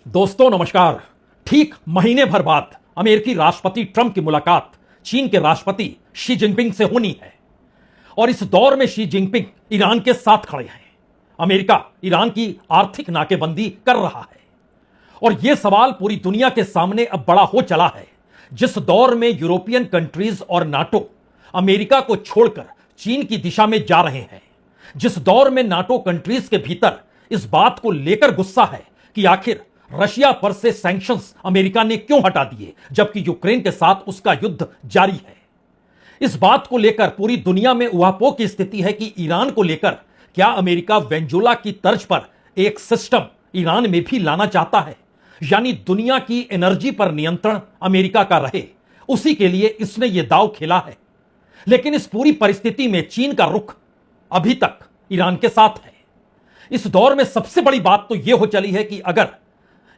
दोस्तों नमस्कार। ठीक महीने भर बाद अमेरिकी राष्ट्रपति ट्रंप की मुलाकात चीन के राष्ट्रपति शी जिनपिंग से होनी है और इस दौर में शी जिनपिंग ईरान के साथ खड़े हैं। अमेरिका ईरान की आर्थिक नाकेबंदी कर रहा है और यह सवाल पूरी दुनिया के सामने अब बड़ा हो चला है। जिस दौर में यूरोपियन कंट्रीज और नाटो अमेरिका को छोड़कर चीन की दिशा में जा रहे हैं, जिस दौर में नाटो कंट्रीज के भीतर इस बात को लेकर गुस्सा है कि आखिर रशिया पर से सैंक्शंस अमेरिका ने क्यों हटा दिए जबकि यूक्रेन के साथ उसका युद्ध जारी है। इस बात को लेकर पूरी दुनिया में उहापोह की स्थिति है कि ईरान को लेकर क्या अमेरिका वेनेजुएला की तर्ज पर एक सिस्टम ईरान में भी लाना चाहता है, यानी दुनिया की एनर्जी पर नियंत्रण अमेरिका का रहे। उसी के लिए इसने यह दांव खेला है। लेकिन इस पूरी परिस्थिति में चीन का रुख अभी तक ईरान के साथ है। इस दौर में सबसे बड़ी बात तो यह हो चली है कि अगर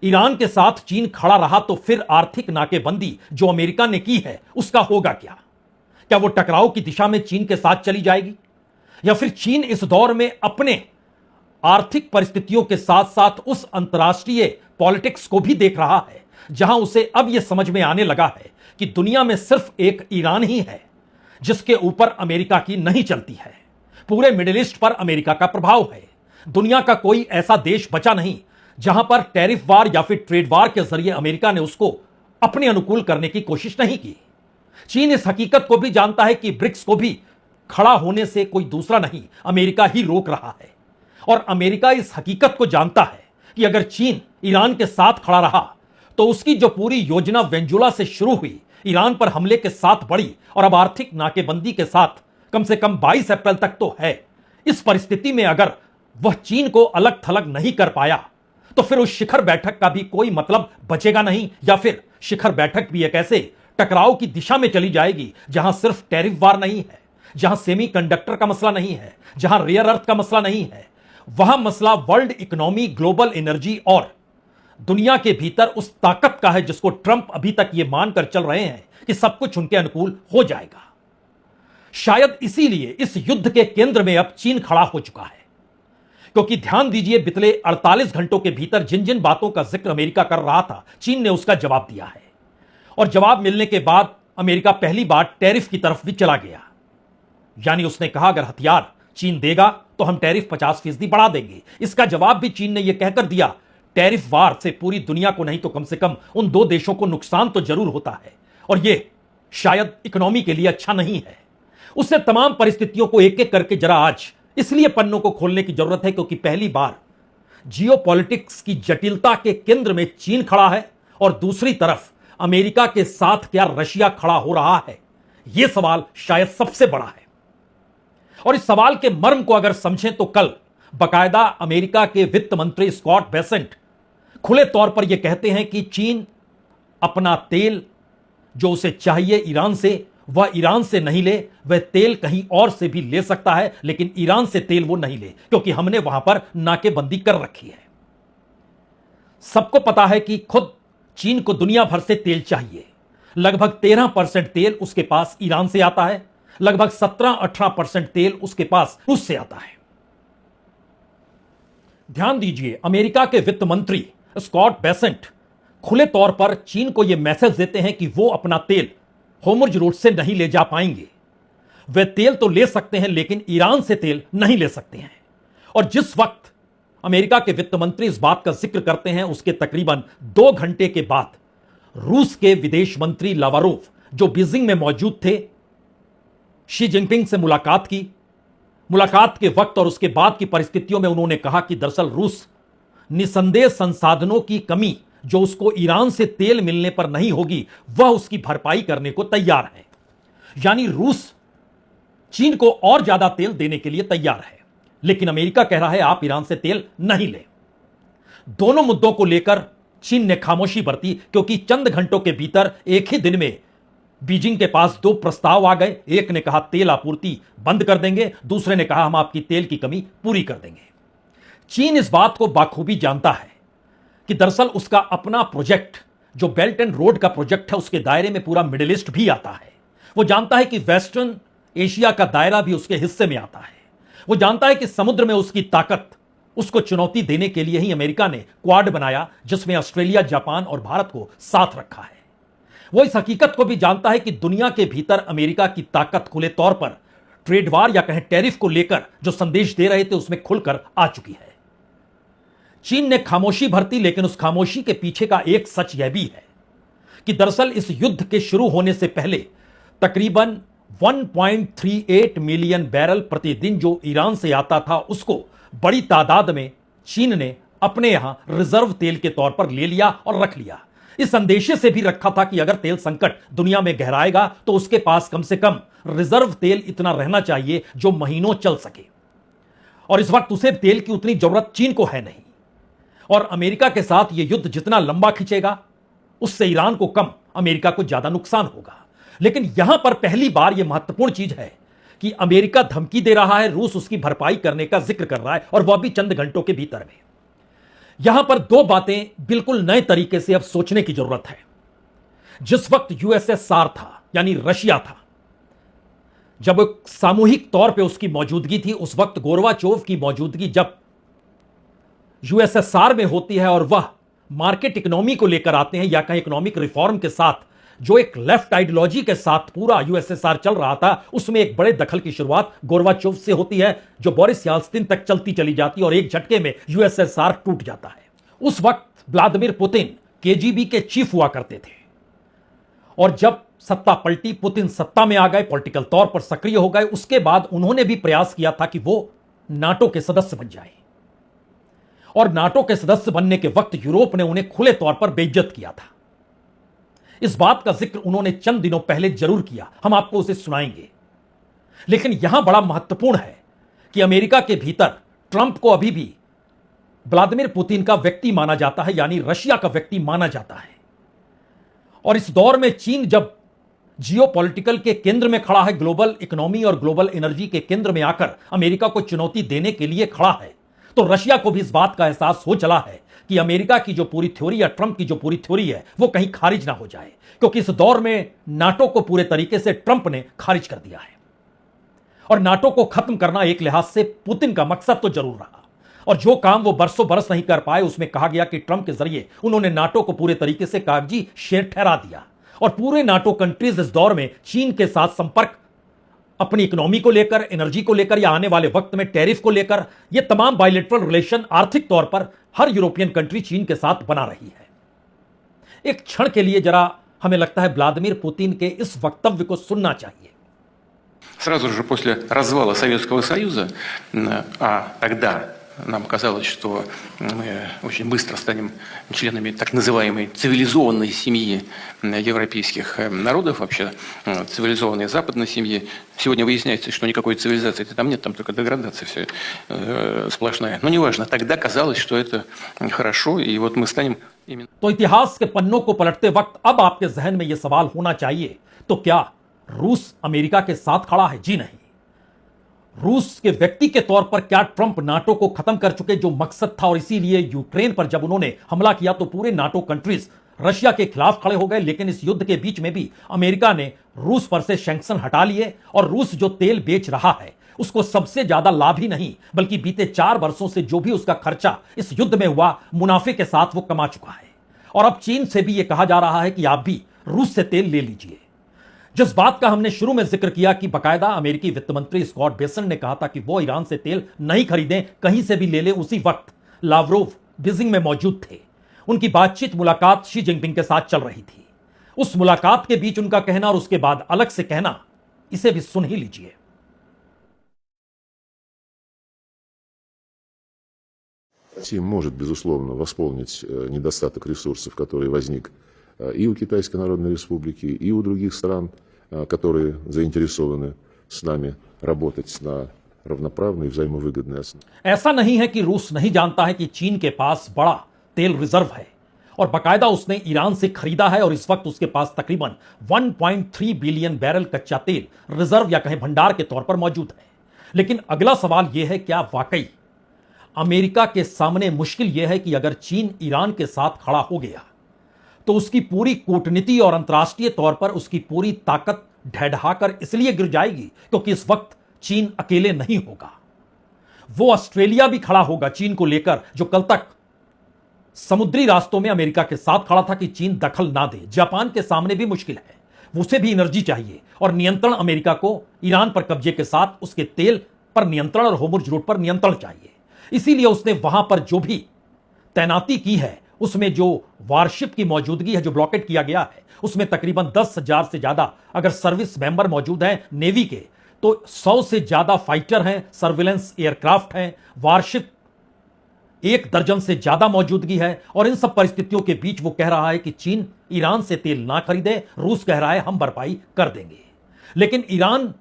ईरान के साथ चीन खड़ा रहा तो फिर आर्थिक नाकेबंदी जो अमेरिका ने की है उसका होगा क्या? क्या वो टकराव की दिशा में चीन के साथ चली जाएगी या फिर चीन इस दौर में अपने आर्थिक परिस्थितियों के साथ साथ उस अंतर्राष्ट्रीय पॉलिटिक्स को भी देख रहा है जहां उसे अब यह समझ में आने लगा है कि दुनिया में सिर्फ एक ईरान ही है जिसके ऊपर अमेरिका की नहीं चलती है। पूरे मिडिल ईस्ट पर अमेरिका का प्रभाव है। दुनिया का कोई ऐसा देश बचा नहीं जहां पर टैरिफ वार या फिर ट्रेड वार के जरिए अमेरिका ने उसको अपने अनुकूल करने की कोशिश नहीं की। चीन इस हकीकत को भी जानता है कि ब्रिक्स को भी खड़ा होने से कोई दूसरा नहीं, अमेरिका ही रोक रहा है। और अमेरिका इस हकीकत को जानता है कि अगर चीन ईरान के साथ खड़ा रहा तो उसकी जो पूरी योजना वेनेजुएला से शुरू हुई, ईरान पर हमले के साथ बढ़ी और अब आर्थिक नाकेबंदी के साथ कम से कम 22 अप्रैल तक तो है। इस परिस्थिति में अगर वह चीन को अलग थलग नहीं कर पाया तो फिर उस शिखर बैठक का भी कोई मतलब बचेगा नहीं, या फिर शिखर बैठक भी एक ऐसे टकराव की दिशा में चली जाएगी जहां सिर्फ टैरिफ वार नहीं है, जहां सेमीकंडक्टर का मसला नहीं है, जहां रेयर अर्थ का मसला नहीं है, वहां मसला वर्ल्ड इकोनॉमी, ग्लोबल एनर्जी और दुनिया के भीतर उस ताकत का है जिसको ट्रंप अभी तक यह मानकर चल रहे हैं कि सब कुछ उनके अनुकूल हो जाएगा। शायद इसीलिए इस युद्ध के केंद्र में अब चीन खड़ा हो चुका है, क्योंकि ध्यान दीजिए बीते 48 घंटों के भीतर जिन जिन बातों का जिक्र अमेरिका कर रहा था चीन ने उसका जवाब दिया है। और जवाब मिलने के बाद अमेरिका पहली बार टैरिफ की तरफ भी चला गया। यानी उसने कहा अगर हथियार चीन देगा तो हम टैरिफ 50% बढ़ा देंगे। इसका जवाब भी चीन ने यह कहकर दिया टैरिफ वार से पूरी दुनिया को नहीं तो कम से कम उन दो देशों को नुकसान तो जरूर होता है और यह शायद इकोनॉमी के लिए अच्छा नहीं है। उसने तमाम परिस्थितियों को एक एक करके जरा आज इसलिए पन्नों को खोलने की जरूरत है क्योंकि पहली बार जियोपॉलिटिक्स की जटिलता के केंद्र में चीन खड़ा है और दूसरी तरफ अमेरिका के साथ क्या रशिया खड़ा हो रहा है, यह सवाल शायद सबसे बड़ा है। और इस सवाल के मर्म को अगर समझें तो कल बाकायदा अमेरिका के वित्त मंत्री स्कॉट बेसेंट खुले तौर पर यह कहते हैं कि चीन अपना तेल जो उसे चाहिए ईरान से, वह ईरान से नहीं ले, वह तेल कहीं और से भी ले सकता है लेकिन ईरान से तेल वो नहीं ले क्योंकि हमने वहां पर नाकेबंदी कर रखी है। सबको पता है कि खुद चीन को दुनिया भर से तेल चाहिए। लगभग 13% तेल उसके पास ईरान से आता है, लगभग 17-18% तेल उसके पास रूस से आता है। ध्यान दीजिए अमेरिका के वित्त मंत्री स्कॉट बेसेंट खुले तौर पर चीन को यह मैसेज देते हैं कि वो अपना तेल होर्मुज रूट से नहीं ले जा पाएंगे। वे तेल तो ले सकते हैं लेकिन ईरान से तेल नहीं ले सकते हैं। और जिस वक्त अमेरिका के वित्त मंत्री इस बात का जिक्र करते हैं उसके तकरीबन 2 घंटे के बाद रूस के विदेश मंत्री लावारोव जो बीजिंग में मौजूद थे, शी जिनपिंग से मुलाकात की। मुलाकात के वक्त और उसके बाद की परिस्थितियों में उन्होंने कहा कि दरअसल रूस निसंदेह संसाधनों की कमी जो उसको ईरान से तेल मिलने पर नहीं होगी वह उसकी भरपाई करने को तैयार है। यानी रूस चीन को और ज्यादा तेल देने के लिए तैयार है, लेकिन अमेरिका कह रहा है आप ईरान से तेल नहीं ले। दोनों मुद्दों को लेकर चीन ने खामोशी बरती क्योंकि चंद घंटों के भीतर एक ही दिन में बीजिंग के पास 2 प्रस्ताव आ गए। एक ने कहा तेल आपूर्ति बंद कर देंगे, दूसरे ने कहा हम आपकी तेल की कमी पूरी कर देंगे। चीन इस बात को बाखूबी जानता है कि दरअसल उसका अपना प्रोजेक्ट जो बेल्ट एंड रोड का प्रोजेक्ट है उसके दायरे में पूरा मिडिल ईस्ट भी आता है। वो जानता है कि वेस्टर्न एशिया का दायरा भी उसके हिस्से में आता है। वो जानता है कि समुद्र में उसकी ताकत उसको चुनौती देने के लिए ही अमेरिका ने क्वाड बनाया, जिसमें ऑस्ट्रेलिया, जापान और भारत को साथ रखा है। वो इस हकीकत को भी जानता है कि दुनिया के भीतर अमेरिका की ताकत खुले तौर पर ट्रेड वार या कहें टैरिफ को लेकर जो संदेश दे रहे थे उसमें खुलकर आ चुकी है। चीन ने खामोशी भरती, लेकिन उस खामोशी के पीछे का एक सच यह भी है कि दरअसल इस युद्ध के शुरू होने से पहले तकरीबन 1.38 मिलियन बैरल प्रतिदिन जो ईरान से आता था, उसको बड़ी तादाद में चीन ने अपने यहां रिजर्व तेल के तौर पर ले लिया और रख लिया। इस अंदेशे से भी रखा था कि अगर तेल संकट दुनिया में गहराएगा तो उसके पास कम से कम रिजर्व तेल इतना रहना चाहिए जो महीनों चल सके। और इस वक्त उसे तेल की उतनी जरूरत चीन को है नहीं। और अमेरिका के साथ यह युद्ध जितना लंबा खिंचेगा उससे ईरान को कम, अमेरिका को ज्यादा नुकसान होगा। लेकिन यहां पर पहली बार यह महत्वपूर्ण चीज है कि अमेरिका धमकी दे रहा है, रूस उसकी भरपाई करने का जिक्र कर रहा है, और वह भी चंद घंटों के भीतर में। यहां पर दो बातें बिल्कुल नए तरीके से अब सोचने की जरूरत है। जिस वक्त यूएसएसआर था, यानी रशिया था, जब एक सामूहिक तौर पे उसकी मौजूदगी थी, उस वक्त गोरबाचोव की मौजूदगी जब यूएसएसआर में होती है और वह मार्केट इकोनॉमी को लेकर आते हैं या कहीं इकोनॉमिक रिफॉर्म के साथ, जो एक लेफ्ट आइडियोलॉजी के साथ पूरा यूएसएसआर चल रहा था, उसमें एक बड़े दखल की शुरुआत गोरबाचोव से होती है, जो बोरिस याल्त्सिन तक चलती चली जाती है और एक झटके में यूएसएसआर टूट जाता है। उस वक्त व्लादिमीर पुतिन केजीबी के चीफ हुआ करते थे, और जब सत्ता पलटी, पुतिन सत्ता में आ गए, पॉलिटिकल तौर पर सक्रिय हो गए, उसके बाद उन्होंने भी प्रयास किया था कि वो नाटो के सदस्य बन जाए। और नाटो के सदस्य बनने के वक्त यूरोप ने उन्हें खुले तौर पर बेइज्जत किया था। इस बात का जिक्र उन्होंने चंद दिनों पहले जरूर किया, हम आपको उसे सुनाएंगे। लेकिन यहां बड़ा महत्वपूर्ण है कि अमेरिका के भीतर ट्रंप को अभी भी व्लादिमीर पुतिन का व्यक्ति माना जाता है, यानी रशिया का व्यक्ति माना जाता है। और इस दौर में चीन जब जियोपॉलिटिकल के केंद्र में खड़ा है, ग्लोबल इकोनॉमी और ग्लोबल एनर्जी के केंद्र में आकर अमेरिका को चुनौती देने के लिए खड़ा है, तो रशिया को भी इस बात का एहसास हो चला है कि अमेरिका की जो पूरी थ्योरी या ट्रंप की जो पूरी थ्योरी है वो कहीं खारिज ना हो जाए, क्योंकि इस दौर में नाटो को पूरे तरीके से ट्रंप ने खारिज कर दिया है। और नाटो को खत्म करना एक लिहाज से पुतिन का मकसद तो जरूर रहा, और जो काम वो बरसों बरस नहीं कर पाए, उसमें कहा गया कि ट्रंप के जरिए उन्होंने नाटो को पूरे तरीके से कागजी शेर ठहरा दिया। और पूरे नाटो कंट्रीज इस दौर में चीन के साथ संपर्क अपनी इकोनॉमी को लेकर, एनर्जी को लेकर, या आने वाले वक्त में टैरिफ को लेकर, ये तमाम बायलैटरल रिलेशन आर्थिक तौर पर हर यूरोपियन कंट्री चीन के साथ बना रही है। एक क्षण के लिए जरा हमें लगता है व्लादिमीर पुतिन के इस वक्तव्य को सुनना चाहिए। Сразу же после развала Советского Союза, а тогда нам казалось, что мы очень быстро станем членами так называемой цивилизованной семьи европейских народов, вообще цивилизованной западной семьи. Сегодня выясняется, что никакой цивилизации там нет, там только деградация все сплошная. Но неважно, тогда казалось, что это хорошо, и вот мы станем именно... तो इतिहास के पन्नों को पलटते वक्त अब आपके जहन में यह सवाल होना चाहिए, तो क्या रूस अमेरिका के साथ खड़ा है? जी नहीं। रूस के व्यक्ति के तौर पर क्या ट्रंप नाटो को खत्म कर चुके, जो मकसद था, और इसीलिए यूक्रेन पर जब उन्होंने हमला किया तो पूरे नाटो कंट्रीज रशिया के खिलाफ खड़े हो गए। लेकिन इस युद्ध के बीच में भी अमेरिका ने रूस पर से सैंक्शन हटा लिए, और रूस जो तेल बेच रहा है उसको सबसे ज्यादा लाभ ही नहीं, बल्कि बीते 4 वर्षों से जो भी उसका खर्चा इस युद्ध में हुआ, मुनाफे के साथ वो कमा चुका है। और अब चीन से भी यह कहा जा रहा है कि आप भी रूस से तेल ले लीजिए। जिस बात का हमने शुरू में जिक्र किया कि बकायदा अमेरिकी वित्त मंत्री स्कॉट बेसन ने कहा था कि वो ईरान से तेल नहीं खरीदें, कहीं से भी ले ले, उसी वक्त लावरोव बीजिंग में मौजूद थे। उनकी बातचीत, मुलाकात शी जिनपिंग के साथ चल रही थी। उस मुलाकात के बीच उनका कहना और उसके बाद अलग से कहना, इसे भी सुन ही लीजिए। Россия может, безусловно, восполнить недостаток ресурсов, который возник и у Китайской Народной Республики, и у других стран, которые заинтересованы с нами работать на равноправной и взаимовыгодной основе. ऐसा नहीं है कि रूस नहीं जानता है कि चीन के पास बड़ा तेल रिजर्व है, और बाकायदा उसने ईरान से खरीदा है, और इस वक्त उसके पास तकरीबन 1.3 बिलियन बैरल कच्चा तेल रिजर्व या कहें भंडार के तौर पर मौजूद है। लेकिन अगला सवाल यह है, क्या वाकई अमेरिका के सामने मुश्किल यह है कि अगर चीन ईरान के साथ खड़ा हो गया तो उसकी पूरी कूटनीति और अंतर्राष्ट्रीय तौर पर उसकी पूरी ताकत ढहढहाकर इसलिए गिर जाएगी क्योंकि इस वक्त चीन अकेले नहीं होगा। वो ऑस्ट्रेलिया भी खड़ा होगा चीन को लेकर, जो कल तक समुद्री रास्तों में अमेरिका के साथ खड़ा था कि चीन दखल ना दे। जापान के सामने भी मुश्किल है, उसे भी एनर्जी चाहिए और नियंत्रण अमेरिका को ईरान पर कब्जे के साथ उसके तेल पर नियंत्रण और होर्मुज़ रूट पर नियंत्रण चाहिए। इसीलिए उसने वहां पर जो भी तैनाती की है, उसमें जो वारशिप की मौजूदगी है, जो ब्लॉकेट किया गया है, उसमें तकरीबन 10,000 से ज्यादा अगर सर्विस मेंबर मौजूद हैं नेवी के, तो 100 से ज्यादा फाइटर हैं, सर्विलेंस एयरक्राफ्ट हैं, वारशिप 1 दर्जन से ज्यादा मौजूदगी है। और इन सब परिस्थितियों के बीच वो कह रहा है कि चीन ईरान से तेल ना खरीदे, रूस कह रहा है हम भरपाई कर देंगे। लेकिन ईरान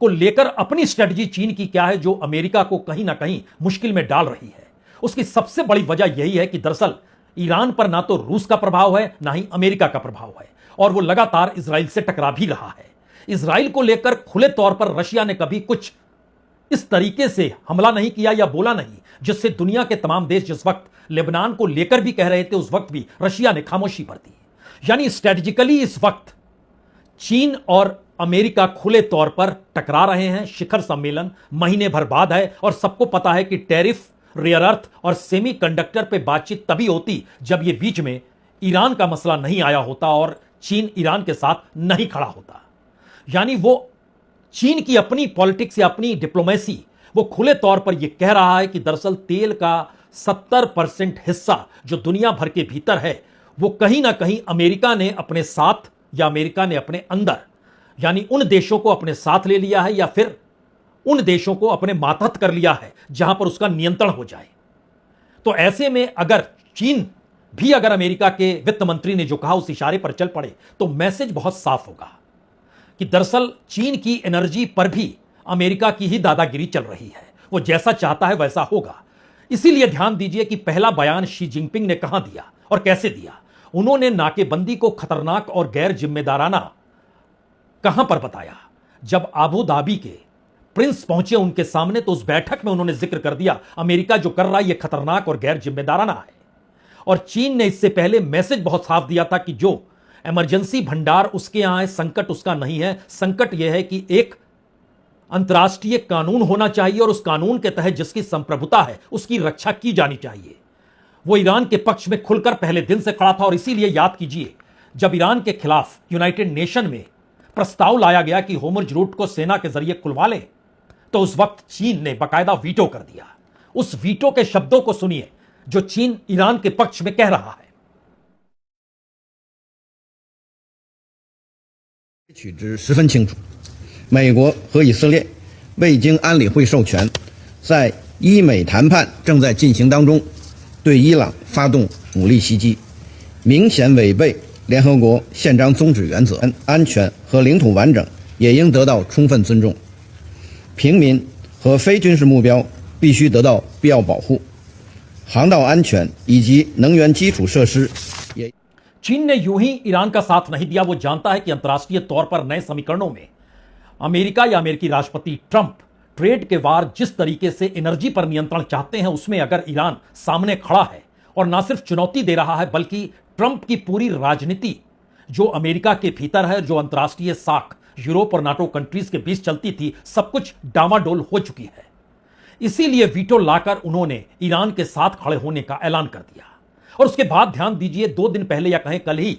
को लेकर अपनी स्ट्रेटजी चीन की क्या है, जो अमेरिका को कहीं ना कहीं मुश्किल में डाल रही है? उसकी सबसे बड़ी वजह यही है कि दरअसल ईरान पर ना तो रूस का प्रभाव है, ना ही अमेरिका का प्रभाव है, और वो लगातार इजराइल से टकरा भी रहा है। इजराइल को लेकर खुले तौर पर रशिया ने कभी कुछ इस तरीके से हमला नहीं किया या बोला नहीं, जिससे दुनिया के तमाम देश जिस वक्त लेबनान को लेकर भी कह रहे थे, उस वक्त भी रशिया ने खामोशी बरती। यानी स्ट्रेटेजिकली इस वक्त चीन और अमेरिका खुले तौर पर टकरा रहे हैं। शिखर सम्मेलन महीने भर बाद है और सबको पता है कि टैरिफ, रेयर अर्थ और सेमीकंडक्टर पे बातचीत तभी होती जब ये बीच में ईरान का मसला नहीं आया होता और चीन ईरान के साथ नहीं खड़ा होता। यानी वो चीन की अपनी पॉलिटिक्स या अपनी डिप्लोमेसी वो खुले तौर पर यह कह रहा है कि दरअसल तेल का 70% हिस्सा जो दुनिया भर के भीतर है, वो कहीं ना कहीं अमेरिका ने अपने साथ या अमेरिका ने अपने अंदर, यानी उन देशों को अपने साथ ले लिया है या फिर उन देशों को अपने मातहत कर लिया है जहां पर उसका नियंत्रण हो जाए। तो ऐसे में अगर चीन भी अगर अमेरिका के वित्त मंत्री ने जो कहा उस इशारे पर चल पड़े, तो मैसेज बहुत साफ होगा कि दरअसल चीन की एनर्जी पर भी अमेरिका की ही दादागिरी चल रही है। वो जैसा चाहता है वैसा होगा। इसीलिए ध्यान दीजिए कि पहला बयान शी जिनपिंग ने कहां दिया और कैसे दिया। उन्होंने नाकेबंदी को खतरनाक और गैर जिम्मेदाराना कहां पर बताया? जब आबू धाबी के प्रिंस पहुंचे उनके सामने, तो उस बैठक में उन्होंने जिक्र कर दिया अमेरिका जो कर रहा है यह खतरनाक और गैर जिम्मेदाराना है। और चीन ने इससे पहले मैसेज बहुत साफ दिया था कि जो इमरजेंसी भंडार उसके यहां है, संकट उसका नहीं है। संकट यह है कि एक अंतर्राष्ट्रीय कानून होना चाहिए और उस कानून के तहत जिसकी संप्रभुता है उसकी रक्षा की जानी चाहिए। वो ईरान के पक्ष में खुलकर पहले दिन से खड़ा था। और इसीलिए याद कीजिए, जब ईरान के खिलाफ यूनाइटेड नेशन में प्रस्ताव लाया गया कि होर्मुज़ रूट को सेना के जरिए खुलवा लें, तो उस वक्त चीन ने बाकायदा वीटो कर दिया। उस वीटो के शब्दों को सुनिए जो चीन ईरान के पक्ष में कह रहा है। 取之十分清楚，美国和以色列未经安理会授权，在伊美谈判正在进行当中，对伊朗发动武力袭击，明显违背联合国宪章宗旨原则，安全和领土完整也应得到充分尊重，平民和非军事目标必须得到必要保护，航道安全以及能源基础设施也。 चीन ने यूं ही ईरान का साथ नहीं दिया। वो जानता है कि अंतर्राष्ट्रीय तौर पर नए समीकरणों में अमेरिका या अमेरिकी राष्ट्रपति ट्रंप ट्रेड के वार जिस तरीके से एनर्जी पर नियंत्रण चाहते हैं, उसमें अगर ईरान सामने खड़ा है और ना सिर्फ चुनौती दे रहा है, बल्कि ट्रंप की पूरी राजनीति जो अमेरिका के भीतर है, जो अंतर्राष्ट्रीय साख यूरोप और नाटो कंट्रीज के बीच चलती थी, सब कुछ डामाडोल हो चुकी है। इसीलिए वीटो लाकर उन्होंने ईरान के साथ खड़े होने का ऐलान कर दिया। और उसके बाद ध्यान दीजिए, 2 दिन पहले या कहें कल ही,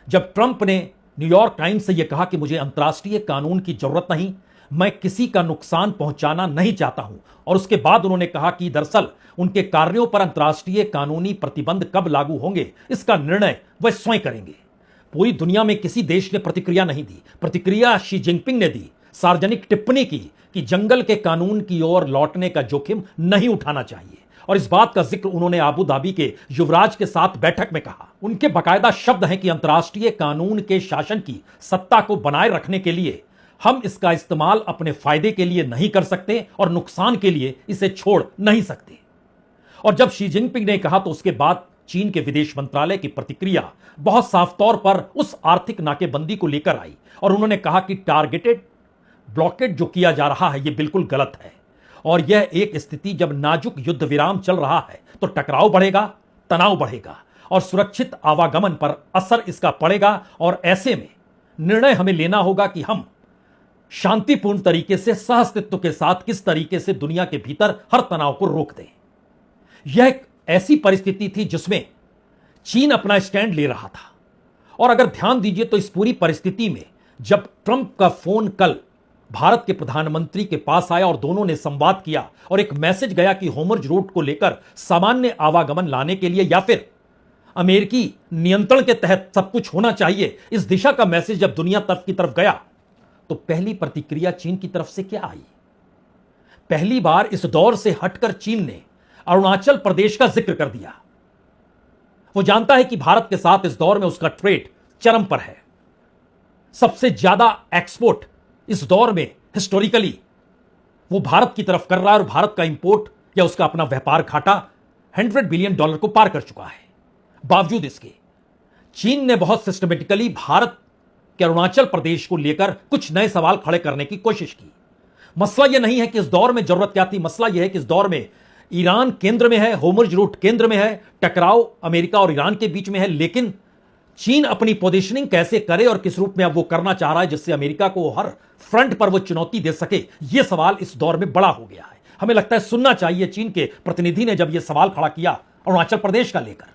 जब ट्रंप ने न्यूयॉर्क टाइम्स से यह कहा कि मुझे अंतर्राष्ट्रीय कानून की जरूरत नहीं, मैं किसी का नुकसान पहुंचाना नहीं चाहता हूं, और उसके बाद उन्होंने कहा कि दरअसल उनके कार्यों पर अंतर्राष्ट्रीय कानूनी प्रतिबंध कब लागू होंगे इसका निर्णय वह स्वयं करेंगे। पूरी दुनिया में किसी देश ने प्रतिक्रिया नहीं दी। प्रतिक्रिया शी जिनपिंग ने दी, सार्वजनिक टिप्पणी की कि जंगल के कानून की ओर लौटने का जोखिम नहीं उठाना चाहिए। और इस बात का जिक्र उन्होंने आबू धाबी के युवराज के साथ बैठक में कहा। उनके बाकायदा शब्द हैं कि अंतर्राष्ट्रीय कानून के शासन की सत्ता को बनाए रखने के लिए हम इसका इस्तेमाल अपने फायदे के लिए नहीं कर सकते और नुकसान के लिए इसे छोड़ नहीं सकते। और जब शी जिनपिंग ने कहा, तो उसके बाद चीन के विदेश मंत्रालय की प्रतिक्रिया बहुत साफ तौर पर उस आर्थिक नाकेबंदी को लेकर आई और उन्होंने कहा कि टारगेटेड ब्लॉकेट जो किया जा रहा है, यह बिल्कुल गलत है। और यह एक स्थिति जब नाजुक युद्ध विराम चल रहा है तो टकराव बढ़ेगा, तनाव बढ़ेगा और सुरक्षित आवागमन पर असर इसका पड़ेगा। और ऐसे में निर्णय हमें लेना होगा कि हम शांतिपूर्ण तरीके से सहअस्तित्व के साथ किस तरीके से दुनिया के भीतर हर तनाव को रोक दें। यह एक ऐसी परिस्थिति थी जिसमें चीन अपना स्टैंड ले रहा था। और अगर ध्यान दीजिए तो इस पूरी परिस्थिति में जब ट्रंप का फोन कल भारत के प्रधानमंत्री के पास आया और दोनों ने संवाद किया और एक मैसेज गया कि होर्मुज़ रूट को लेकर सामान्य आवागमन लाने के लिए या फिर अमेरिकी नियंत्रण के तहत सब कुछ होना चाहिए, इस दिशा का मैसेज जब दुनिया तरफ की तरफ गया तो पहली प्रतिक्रिया चीन की तरफ से क्या आई? पहली बार इस दौर से हटकर चीन ने अरुणाचल प्रदेश का जिक्र कर दिया। वो जानता है कि भारत के साथ इस दौर में उसका ट्रेड चरम पर है। सबसे ज्यादा एक्सपोर्ट इस दौर में हिस्टोरिकली वो भारत की तरफ कर रहा है और भारत का इंपोर्ट या उसका अपना व्यापार घाटा $100 बिलियन को पार कर चुका है। बावजूद इसके चीन ने बहुत सिस्टमेटिकली भारत के अरुणाचल प्रदेश को लेकर कुछ नए सवाल खड़े करने की कोशिश की। मसला यह नहीं है कि इस दौर में जरूरत क्या थी, मसला यह है कि इस दौर में ईरान केंद्र में है, होर्मुज़ रूट केंद्र में है, टकराव अमेरिका और ईरान के बीच में है, लेकिन चीन अपनी पोजीशनिंग कैसे करे और किस रूप में अब वो करना चाह रहा है जिससे अमेरिका को हर फ्रंट पर वो चुनौती दे सके, यह सवाल इस दौर में बड़ा हो गया है। हमें लगता है सुनना चाहिए चीन के प्रतिनिधि ने जब यह सवाल खड़ा किया अरुणाचल प्रदेश का लेकर।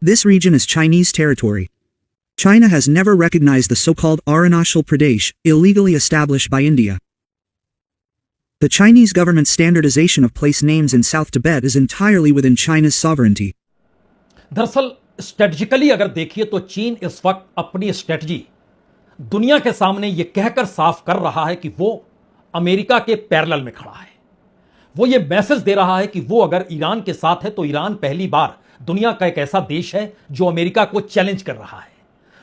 This region is Chinese territory. China has never recognized the so-called Arunachal Pradesh, illegally established by India. The Chinese government's standardization of place names in South Tibet is entirely within China's sovereignty. दरअसल strategically अगर देखिए तो चीन इस वक्त अपनी strategy दुनिया के सामने यह कहकर साफ कर रहा है कि वो अमेरिका के पैरेलल में खड़ा है। वो ये मैसेज दे रहा है कि वो अगर ईरान के साथ है तो ईरान पहली बार दुनिया का एक ऐसा देश है जो अमेरिका को चैलेंज कर रहा है।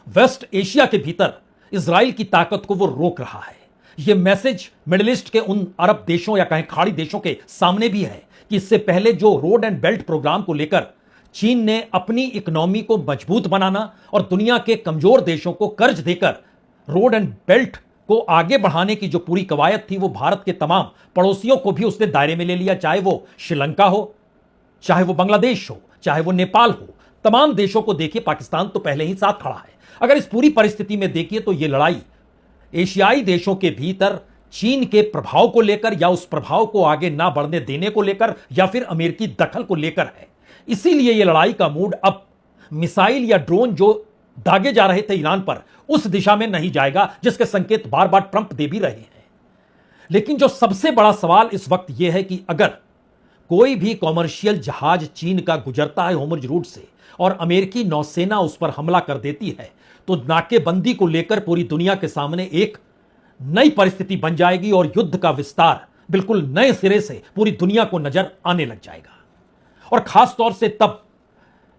वेस्ट एशिया के भीतर इजराइल की ताकत को वो रोक रहा है। यह मैसेज मिडिल ईस्ट के उन अरब देशों या कहें खाड़ी देशों के सामने भी है कि इससे पहले जो रोड एंड बेल्ट प्रोग्राम को लेकर चीन ने अपनी इकोनॉमी को मजबूत बनाना और दुनिया के कमजोर देशों को कर्ज देकर रोड एंड बेल्ट को आगे बढ़ाने की जो पूरी कवायद थी वो भारत के तमाम पड़ोसियों को भी उसने दायरे में ले लिया, चाहे वो श्रीलंका हो, चाहे वो बांग्लादेश हो, चाहे वो नेपाल हो। तमाम देशों को देखिए, पाकिस्तान तो पहले ही साथ खड़ा है। अगर इस पूरी परिस्थिति में देखिए तो यह लड़ाई एशियाई देशों के भीतर चीन के प्रभाव को लेकर या उस प्रभाव को आगे ना बढ़ने देने को लेकर या फिर अमेरिकी दखल को लेकर है। इसीलिए यह लड़ाई का मूड अब मिसाइल या ड्रोन जो दागे जा रहे थे ईरान पर उस दिशा में नहीं जाएगा, जिसके संकेत बार बार ट्रंप दे भी रहे हैं। लेकिन जो सबसे बड़ा सवाल इस वक्त यह है कि अगर कोई भी कॉमर्शियल जहाज चीन का गुजरता है होर्मुज़ रूट से और अमेरिकी नौसेना उस पर हमला कर देती है तो नाकेबंदी को लेकर पूरी दुनिया के सामने एक नई परिस्थिति बन जाएगी और युद्ध का विस्तार बिल्कुल नए सिरे से पूरी दुनिया को नजर आने लग जाएगा। और खास तौर से तब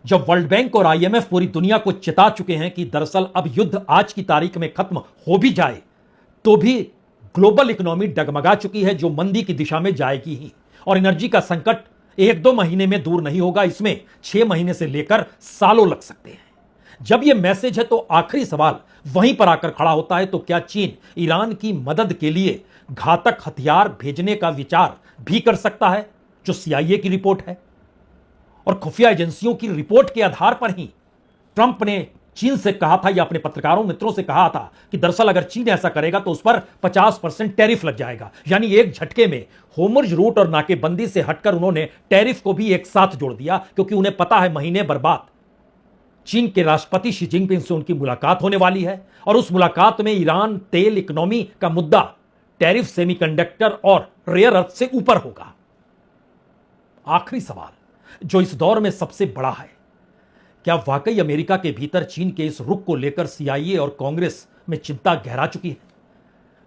जब वर्ल्ड बैंक और IMF पूरी दुनिया को चेता चुके हैं कि दरअसल अब युद्ध आज की तारीख में खत्म हो भी जाए तो भी ग्लोबल इकोनॉमी डगमगा चुकी है जो मंदी की दिशा में जाएगी ही, और एनर्जी का संकट 1-2 महीने में दूर नहीं होगा, इसमें 6 महीने से लेकर सालों लग सकते हैं। जब यह मैसेज है तो आखिरी सवाल वहीं पर आकर खड़ा होता है, तो क्या चीन ईरान की मदद के लिए घातक हथियार भेजने का विचार भी कर सकता है, जो CIA की रिपोर्ट है और खुफिया एजेंसियों की रिपोर्ट के आधार पर ही ट्रंप ने चीन से कहा था या अपने पत्रकारों मित्रों से कहा था कि दरअसल अगर चीन ऐसा करेगा तो उस पर 50% टैरिफ लग जाएगा। यानी एक झटके में होर्मुज़ रूट और नाकेबंदी से हटकर उन्होंने टैरिफ को भी एक साथ जोड़ दिया, क्योंकि उन्हें पता है महीने भर बाद चीन के राष्ट्रपति शी जिनपिंग से उनकी मुलाकात होने वाली है और उस मुलाकात में ईरान तेल इकोनॉमी का मुद्दा टैरिफ, सेमीकंडक्टर और रेयर अर्थ से ऊपर होगा। आखिरी सवाल जो इस दौर में सबसे बड़ा है, क्या वाकई अमेरिका के भीतर चीन के इस रुख को लेकर CIA और कांग्रेस में चिंता गहरा चुकी है?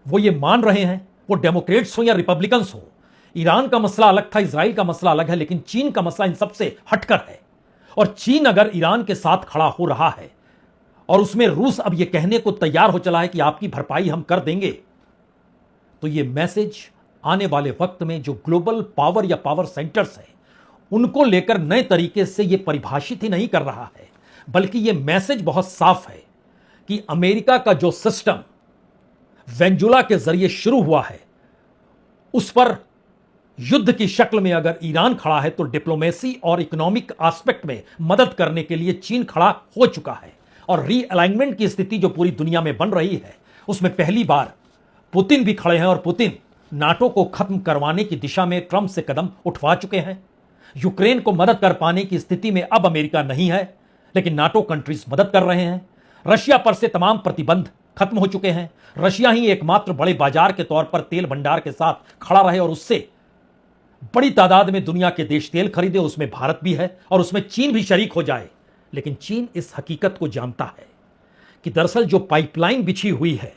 वो ये मान रहे हैं, वो डेमोक्रेट्स हो या रिपब्लिकन्स हो, ईरान का मसला अलग था, इजराइल का मसला अलग है, लेकिन चीन का मसला इन सबसे हटकर है। और चीन अगर ईरान के साथ खड़ा हो रहा है और उसमें रूस अब यह कहने को तैयार हो चला है कि आपकी भरपाई हम कर देंगे, तो यह मैसेज आने वाले वक्त में जो ग्लोबल पावर या पावर सेंटर्स है उनको लेकर नए तरीके से यह परिभाषित ही नहीं कर रहा है, बल्कि यह मैसेज बहुत साफ है कि अमेरिका का जो सिस्टम वेनेजुला के जरिए शुरू हुआ है उस पर युद्ध की शक्ल में अगर ईरान खड़ा है तो डिप्लोमेसी और इकोनॉमिक एस्पेक्ट में मदद करने के लिए चीन खड़ा हो चुका है। और रीअलाइनमेंट की स्थिति जो पूरी दुनिया में बन रही है उसमें पहली बार पुतिन भी खड़े हैं और पुतिन नाटो को खत्म करवाने की दिशा में ट्रंप से कदम उठवा चुके हैं। यूक्रेन को मदद कर पाने की स्थिति में अब अमेरिका नहीं है, लेकिन नाटो कंट्रीज मदद कर रहे हैं। रशिया पर से तमाम प्रतिबंध खत्म हो चुके हैं। रशिया ही एकमात्र बड़े बाजार के तौर पर तेल भंडार के साथ खड़ा रहे और उससे बड़ी तादाद में दुनिया के देश तेल खरीदे, उसमें भारत भी है और उसमें चीन भी शरीक हो जाए। लेकिन चीन इस हकीकत को जानता है कि दरअसल जो पाइपलाइन बिछी हुई है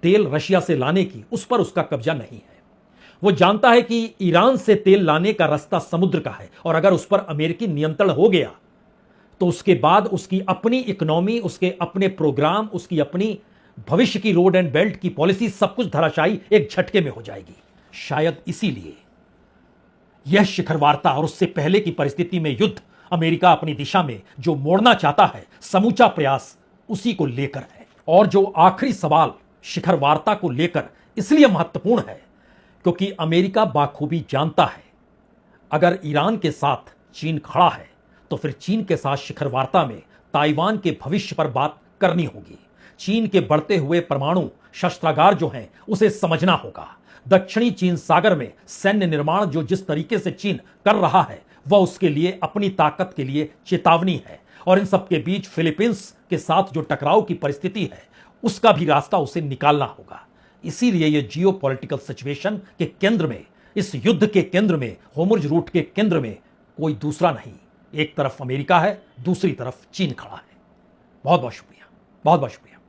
तेल रशिया से लाने की, उस पर उसका कब्जा नहीं है। वो जानता है कि ईरान से तेल लाने का रास्ता समुद्र का है और अगर उस पर अमेरिकी नियंत्रण हो गया तो उसके बाद उसकी अपनी इकोनॉमी, उसके अपने प्रोग्राम, उसकी अपनी भविष्य की रोड एंड बेल्ट की पॉलिसी सब कुछ धराशायी एक झटके में हो जाएगी। शायद इसीलिए यह शिखर वार्ता और उससे पहले की परिस्थिति में युद्ध अमेरिका अपनी दिशा में जो मोड़ना चाहता है, समूचा प्रयास उसी को लेकर है। और जो आखिरी सवाल शिखर वार्ता को लेकर इसलिए महत्वपूर्ण है क्योंकि अमेरिका बाखूबी जानता है अगर ईरान के साथ चीन खड़ा है तो फिर चीन के साथ शिखर वार्ता में ताइवान के भविष्य पर बात करनी होगी। चीन के बढ़ते हुए परमाणु शस्त्रागार जो हैं उसे समझना होगा। दक्षिणी चीन सागर में सैन्य निर्माण जो जिस तरीके से चीन कर रहा है वह उसके लिए अपनी ताकत के लिए चेतावनी है और इन सबके बीच फिलीपींस के साथ जो टकराव की परिस्थिति है उसका भी रास्ता उसे निकालना होगा। इसीलिए यह जियोपॉलिटिकल सिचुएशन के केंद्र में, इस युद्ध के केंद्र में, होर्मुज़ रूट के केंद्र में कोई दूसरा नहीं। एक तरफ अमेरिका है, दूसरी तरफ चीन खड़ा है। बहुत बहुत शुक्रिया, बहुत बहुत शुक्रिया।